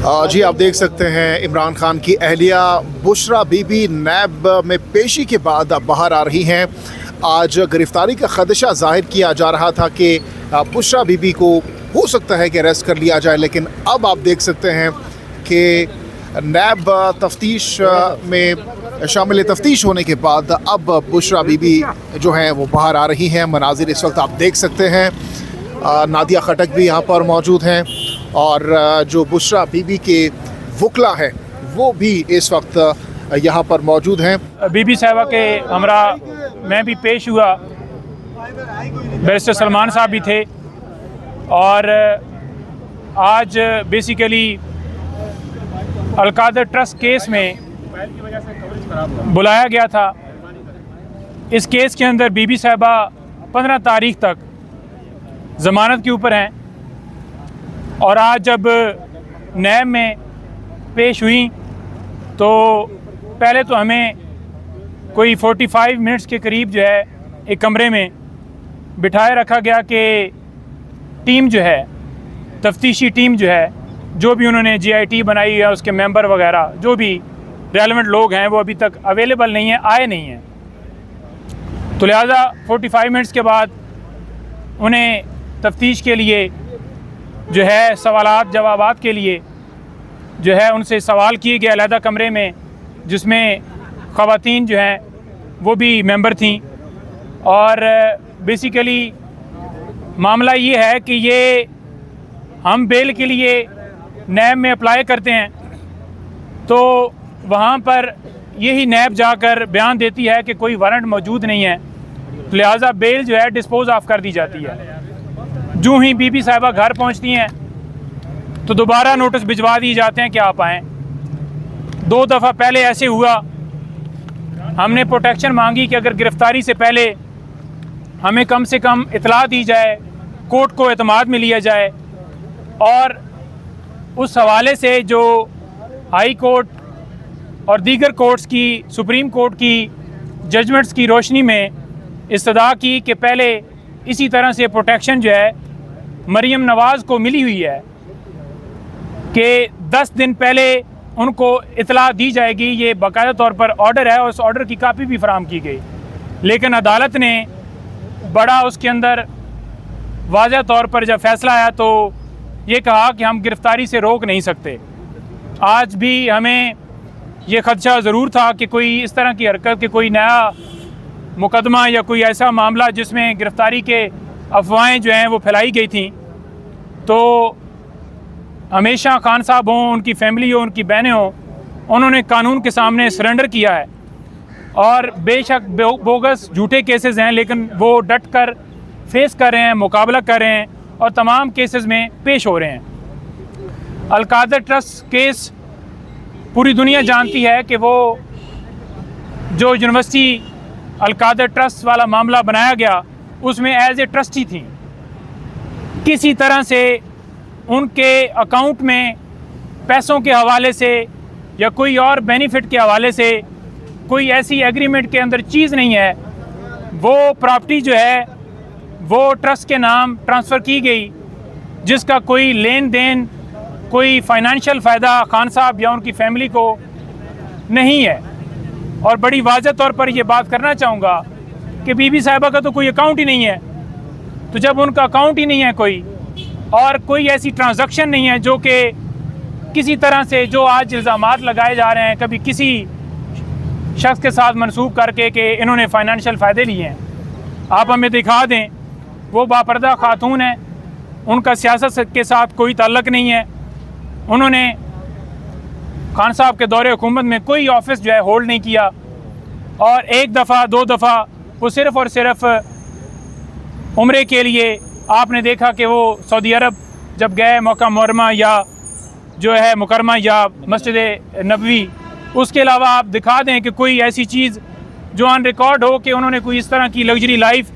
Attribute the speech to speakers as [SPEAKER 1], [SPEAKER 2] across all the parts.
[SPEAKER 1] जी आप देख सकते हैं इमरान खान की अहलिया बुशरा बीबी नैब में पेशी के बाद बाहर आ रही हैं। आज गिरफ्तारी का खदशा जाहिर किया जा रहा था कि बुशरा बीबी को हो सकता है कि अरेस्ट कर लिया जाए, लेकिन अब आप देख सकते हैं कि नैब तफ्तीश में शामिल तफ्तीश होने के बाद अब बुशरा बीबी जो हैं वो बाहर आ रही हैं। मनाजिर इस वक्त आप देख सकते हैं, नादिया खटक भी यहाँ पर मौजूद हैं और जो बुशरा बीबी के वकला है वो भी इस वक्त यहाँ पर मौजूद हैं।
[SPEAKER 2] बीबी साहिबा के हमरा मैं भी पेश हुआ, बैरिस्टर सलमान साहब भी थे और आज बेसिकली अलकादर ट्रस्ट केस में बुलाया गया था। इस केस के अंदर बीबी साहिबा 15 तारीख तक ज़मानत के ऊपर हैं और आज जब नैब में पेश हुई तो पहले तो हमें कोई 45 मिनट्स के करीब जो है एक कमरे में बिठाए रखा गया कि टीम जो है, तफ्तीशी टीम जो है, जो भी उन्होंने GIT बनाई है उसके मेंबर वगैरह जो भी रेलेवेंट लोग हैं वो अभी तक अवेलेबल नहीं हैं, आए नहीं हैं। तो लिहाजा 45 मिनट्स के बाद उन्हें तफ्तीश के लिए जो है सवालात जवाबात के लिए जो है उनसे सवाल किए गए अलहदा कमरे में, जिसमें ख़वातीन जो हैं वो भी मेंबर थीं। और बेसिकली मामला ये है कि ये हम बेल के लिए नैब में अप्लाई करते हैं तो वहाँ पर यही नैब जाकर बयान देती है कि कोई वारंट मौजूद नहीं है, तो लिहाजा बेल जो है डिस्पोज ऑफ कर दी जाती है। जो ही बीबी साहिबा घर पहुंचती हैं तो दोबारा नोटिस भिजवा दिए जाते हैं कि आप आएँ। 2 दफ़ा पहले ऐसे हुआ, हमने प्रोटेक्शन मांगी कि अगर गिरफ़्तारी से पहले हमें कम से कम इतला दी जाए, कोर्ट को एतमाद में लिया जाए। और उस हवाले से जो हाई कोर्ट और दीगर कोर्ट्स की, सुप्रीम कोर्ट की जजमेंट्स की रोशनी में इस्तदा की कि पहले इसी तरह से प्रोटेक्शन जो है मरीम नवाज़ को मिली हुई है कि 10 दिन पहले उनको इतला दी जाएगी। ये बाकायदा तौर पर ऑर्डर है और उस ऑर्डर की कापी भी फराहम की गई, लेकिन अदालत ने बड़ा उसके अंदर वाज़ह तौर पर जब फैसला आया तो ये कहा कि हम गिरफ़्तारी से रोक नहीं सकते। आज भी हमें ये खदशा ज़रूर था कि कोई इस तरह की हरकत कि कोई नया मुकदमा या कोई ऐसा मामला जिसमें गिरफ़्तारी के अफवाहें जो हैं वो फैलाई गई थी, तो हमेशा खान साहब हों, उनकी फैमिली हो, उनकी बहनें हों, उन्होंने कानून के सामने सरेंडर किया है। और बेशक बोगस झूठे केसेस हैं, लेकिन वो डट कर फेस कर रहे हैं, मुकाबला कर रहे हैं और तमाम केसेस में पेश हो रहे हैं। अलकादर ट्रस्ट केस पूरी दुनिया जानती है कि वो जो यूनिवर्सिटी अलकादर ट्रस्ट वाला मामला बनाया गया उसमें एज ए ट्रस्टी थी। किसी तरह से उनके अकाउंट में पैसों के हवाले से या कोई और बेनिफिट के हवाले से कोई ऐसी एग्रीमेंट के अंदर चीज़ नहीं है। वो प्रॉपर्टी जो है वो ट्रस्ट के नाम ट्रांसफ़र की गई, जिसका कोई लेन देन, कोई फाइनेंशियल फ़ायदा खान साहब या उनकी फैमिली को नहीं है। और बड़ी वाज़ह तौर पर यह बात करना चाहूँगा कि बीबी साहिबा का तो कोई अकाउंट ही नहीं है। तो जब उनका अकाउंट ही नहीं है कोई और कोई ऐसी ट्रांजैक्शन नहीं है जो कि किसी तरह से जो आज इल्ज़ामात लगाए जा रहे हैं कभी किसी शख्स के साथ मनसूब करके कि इन्होंने फ़ाइनेंशियल फ़ायदे लिए हैं, आप हमें दिखा दें। वो बापर्दा खातून है, उनका सियासत के साथ कोई ताल्लुक़ नहीं है। उन्होंने खान साहब के दौरे हुकूमत में कोई ऑफिस जो है होल्ड नहीं किया और 1 दफ़ा 2 दफ़ा वो सिर्फ़ और सिर्फ उम्रे के लिए आपने देखा कि वो सऊदी अरब जब गए मक्का मुकर्रमा या जो है मुकरमा या मस्जिद नबवी, उसके अलावा आप दिखा दें कि कोई ऐसी चीज़ जो ऑन रिकॉर्ड हो कि उन्होंने कोई इस तरह की लग्जरी लाइफ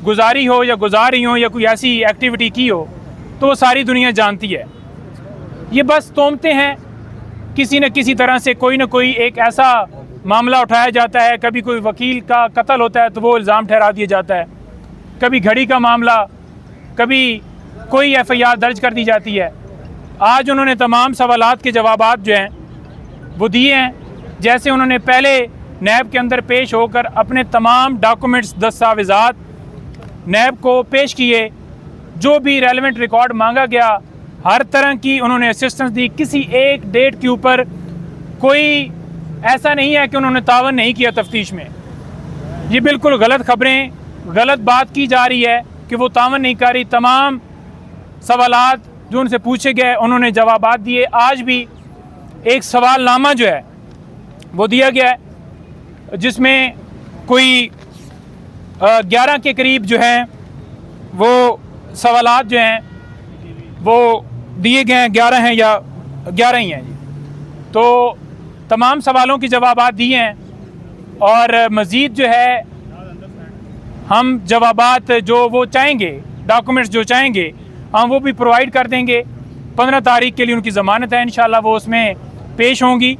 [SPEAKER 2] गुजारी हो या गुजारी हो या कोई ऐसी एक्टिविटी की हो, तो वो सारी दुनिया जानती है। ये बस तोहमतें हैं, किसी न किसी तरह से कोई ना कोई एक ऐसा मामला उठाया जाता है। कभी कोई वकील का कत्ल होता है तो वो इल्ज़ाम ठहरा दिया जाता है, कभी घड़ी का मामला, कभी कोई FIR दर्ज कर दी जाती है। आज उन्होंने तमाम सवालात के जवाबात जो हैं वो दिए हैं। जैसे उन्होंने पहले नैब के अंदर पेश होकर अपने तमाम डॉक्यूमेंट्स दस्तावेज़ात नैब को पेश किए, जो भी रेलेवेंट रिकॉर्ड मांगा गया हर तरह की उन्होंने असिस्टेंस दी। किसी एक डेट के ऊपर कोई ऐसा नहीं है कि उन्होंने तावन नहीं किया तफ्तीश में। ये बिल्कुल गलत खबरें, गलत बात की जा रही है कि वो तावन नहीं कर रही। तमाम सवालात जो उनसे पूछे गए उन्होंने जवाबात दिए। आज भी एक सवालनामा जो है वो दिया गया है जिसमें कोई 11 के करीब जो हैं वो सवालात जो हैं वो दिए गए हैं। 11 हैं या 11 ही हैं जी। तो तमाम सवालों की जवाबात दिए हैं और मज़ीद जो है हम जवाबात जो वो चाहेंगे, डॉक्यूमेंट्स जो चाहेंगे हम वो भी प्रोवाइड कर देंगे। 15 तारीख के लिए उनकी ज़मानत है, इंशाल्लाह वो उसमें पेश होंगी।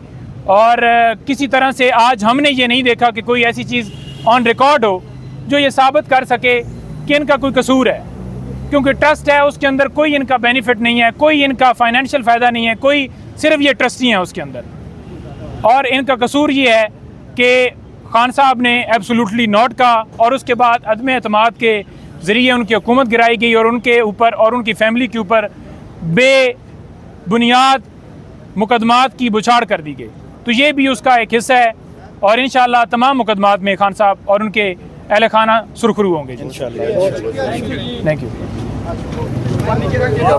[SPEAKER 2] और किसी तरह से आज हमने ये नहीं देखा कि कोई ऐसी चीज़ ऑन रिकॉर्ड हो जो ये साबित कर सके कि इनका कोई कसूर है, क्योंकि ट्रस्ट है उसके अंदर कोई इनका बेनिफिट नहीं है, कोई इनका फाइनेंशियल फ़ायदा नहीं है, कोई सिर्फ ये ट्रस्टी हैं उसके अंदर। और इनका कसूर ये है कि खान साहब ने एब्सोल्युटली नॉट कहा और उसके बाद अदम एतमाद के ज़रिए उनकी हुकूमत गिराई गई और उनके ऊपर और उनकी फ़ैमिली के ऊपर बेबुनियाद मुकदमात की बुछाड़ कर दी गई। तो ये भी उसका एक हिस्सा है और इंशाअल्लाह तमाम मुकदमात में खान साहब और उनके अहल खाना सुरखरू होंगे इंशाअल्लाह। Thank you.